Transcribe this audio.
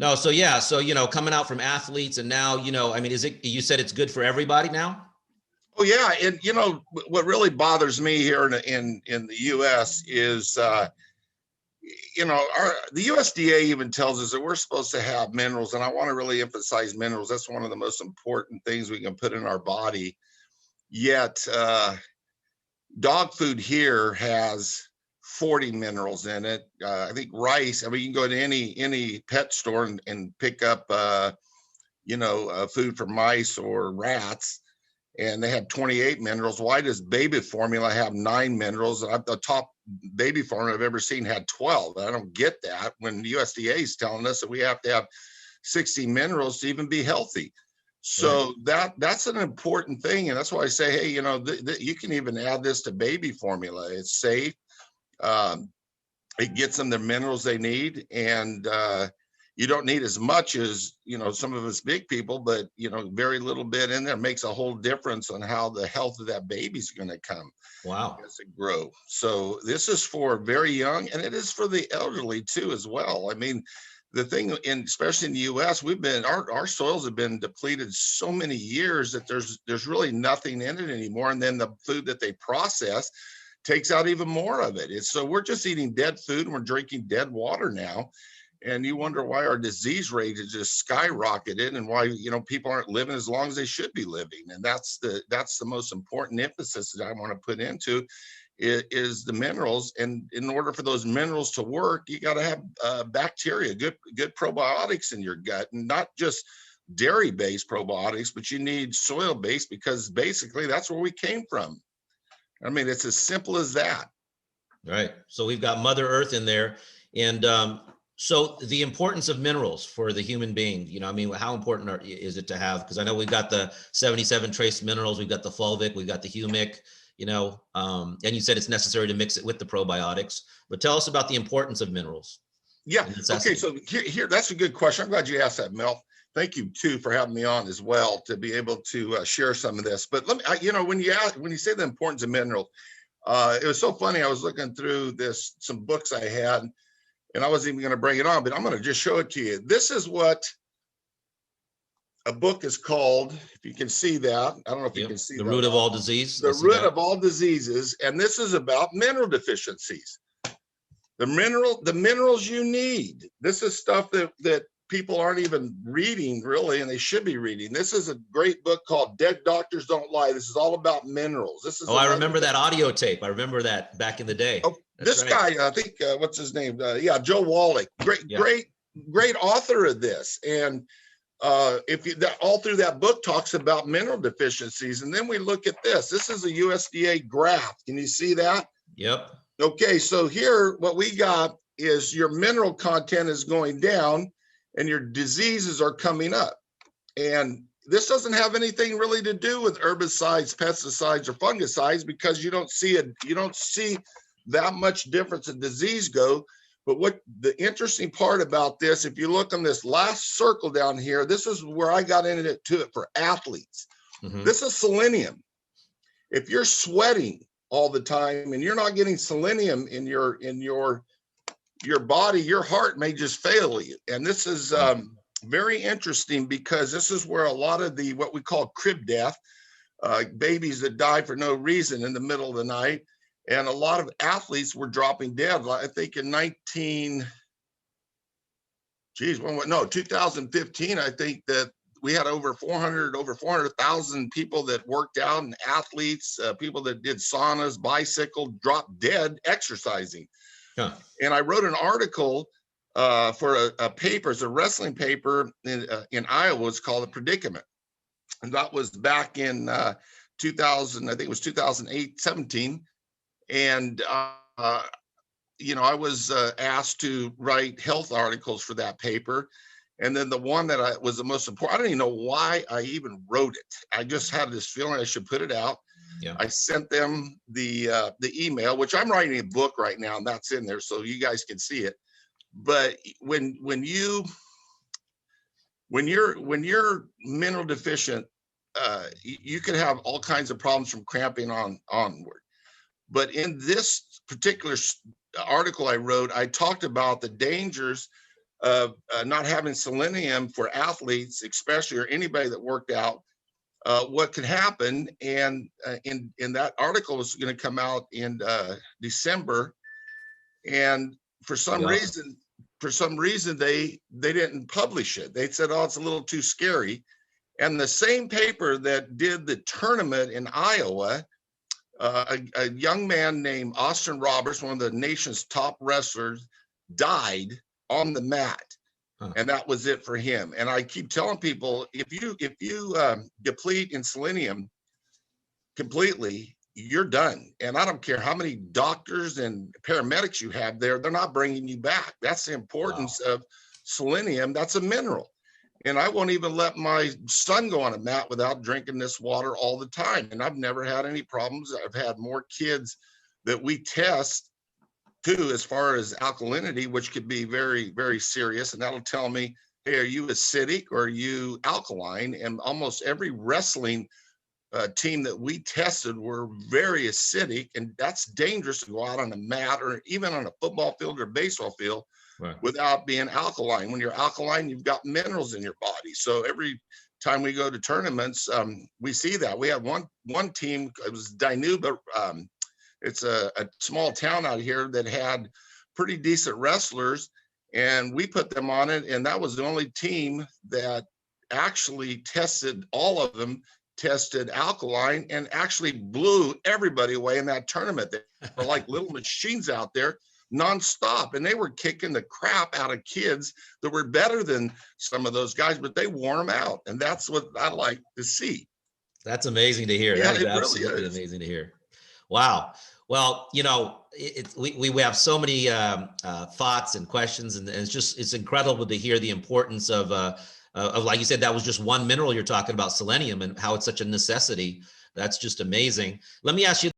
No, so yeah, so coming out from athletes, and now I mean, is it? You said it's good for everybody now. Oh yeah, and what really bothers me here in the U.S. is the USDA even tells us that we're supposed to have minerals, and I want to really emphasize minerals. That's one of the most important things we can put in our body. Yet dog food here has 40 minerals in it. I think rice. I mean, you can go to any pet store and pick up food for mice or rats, and they have 28 minerals. Why does baby formula have 9 minerals? The top baby formula I've ever seen had 12. I don't get that when the USDA is telling us that we have to have 60 minerals to even be healthy. So right. That's an important thing, and that's why I say, hey, you can even add this to baby formula. It's safe. It gets them the minerals they need, and you don't need as much as some of us big people, but very little bit in there makes a whole difference on how the health of that baby's going to come. Wow. As it grow. So this is for very young, and it is for the elderly too as well. I mean, the thing, especially in the U.S., our soils have been depleted so many years that there's really nothing in it anymore, and then the food that they process takes out even more of it. So we're just eating dead food, and we're drinking dead water now. And you wonder why our disease rate is just skyrocketed, and why people aren't living as long as they should be living. And that's the most important emphasis that I want to put into is the minerals. And in order for those minerals to work, you got to have bacteria, good probiotics in your gut, and not just dairy-based probiotics, but you need soil-based, because basically that's where we came from. I mean, it's as simple as that. Right. So we've got Mother Earth in there, and so the importance of minerals for the human being, I mean, how important is it to have? Because I know we've got the 77 trace minerals, we've got the fulvic, we've got the humic, and you said it's necessary to mix it with the probiotics. But tell us about the importance of minerals. Yeah. Okay. So here, that's a good question. I'm glad you asked that, Mel. Thank you too for having me on as well to be able to share some of this. But let me, when you say the importance of minerals, it was so funny. I was looking through some books I had, and I wasn't even going to bring it on, but I'm going to just show it to you. This is what a book is called, if you can see that. I don't know if you can see The Root of All Disease. The Root of All Diseases. And this is about mineral deficiencies. The minerals you need. This is stuff that people aren't even reading, really, and they should be reading. This is a great book called Dead Doctors Don't Lie. This is all about minerals. This is I remember that audio tape. I remember that back in the day. Oh, this guy, I think, what's his name? Joe Wallach. Great author of this. And all through that book talks about mineral deficiencies. And then we look at this. This is a USDA graph. Can you see that? Yep. Okay, so here what we got is your mineral content is going down and your diseases are coming up. And this doesn't have anything really to do with herbicides, pesticides, or fungicides, because you don't see that much difference in disease go. But what the interesting part about this, if you look on this last circle down here, this is where I got into it for athletes. Mm-hmm. This is selenium. If you're sweating all the time and you're not getting selenium in your body, your heart may just fail you. And this is very interesting, because this is where a lot of what we call crib death, babies that die for no reason in the middle of the night, and a lot of athletes were dropping dead. I think in 2015, I think that we had over 400,000 people that worked out, and athletes, people that did saunas, bicycle, dropped dead exercising. Huh. And I wrote an article for a paper, it's a wrestling paper in Iowa. It's called The Predicament. And that was back in 2000, I think it was 2008, 17. And, I was asked to write health articles for that paper. And then the one that was the most important, I don't even know why I even wrote it. I just had this feeling I should put it out. Yeah. I sent them the email, which I'm writing a book right now, and that's in there so you guys can see it. But when you're mineral deficient, you can have all kinds of problems from cramping onward. But in this particular article I wrote, I talked about the dangers of not having selenium for athletes, especially, or anybody that worked out, what could happen. And in that article is going to come out in December. And for some reason, they didn't publish it. They said, oh, it's a little too scary. And the same paper that did the tournament in Iowa, a young man named Austin Roberts, one of the nation's top wrestlers, died on the mat. And that was it for him. And I keep telling people, if you deplete in selenium completely, you're done. And I don't care how many doctors and paramedics you have there, they're not bringing you back. That's the importance of selenium. That's a mineral. And I won't even let my son go on a mat without drinking this water all the time. And I've never had any problems. I've had more kids that we test too, as far as alkalinity, which could be very, very serious. And that'll tell me, hey, are you acidic or are you alkaline? And almost every wrestling team that we tested were very acidic. And that's dangerous to go out on a mat or even on a football field or baseball field without being alkaline. When you're alkaline, you've got minerals in your body. So every time we go to tournaments, we see that. We had one team, it was Dinuba. It's a small town out here that had pretty decent wrestlers, and we put them on it. And that was the only team that actually tested, all of them tested alkaline, and actually blew everybody away in that tournament. They were like little machines out there nonstop, and they were kicking the crap out of kids that were better than some of those guys, but they wore them out. And that's what I like to see. That's amazing to hear. Yeah, that is absolutely amazing to hear. Wow. Well, you know, we have so many thoughts and questions, and it's incredible to hear the importance of, like you said, that was just one mineral you're talking about, selenium, and how it's such a necessity. That's just amazing. Let me ask you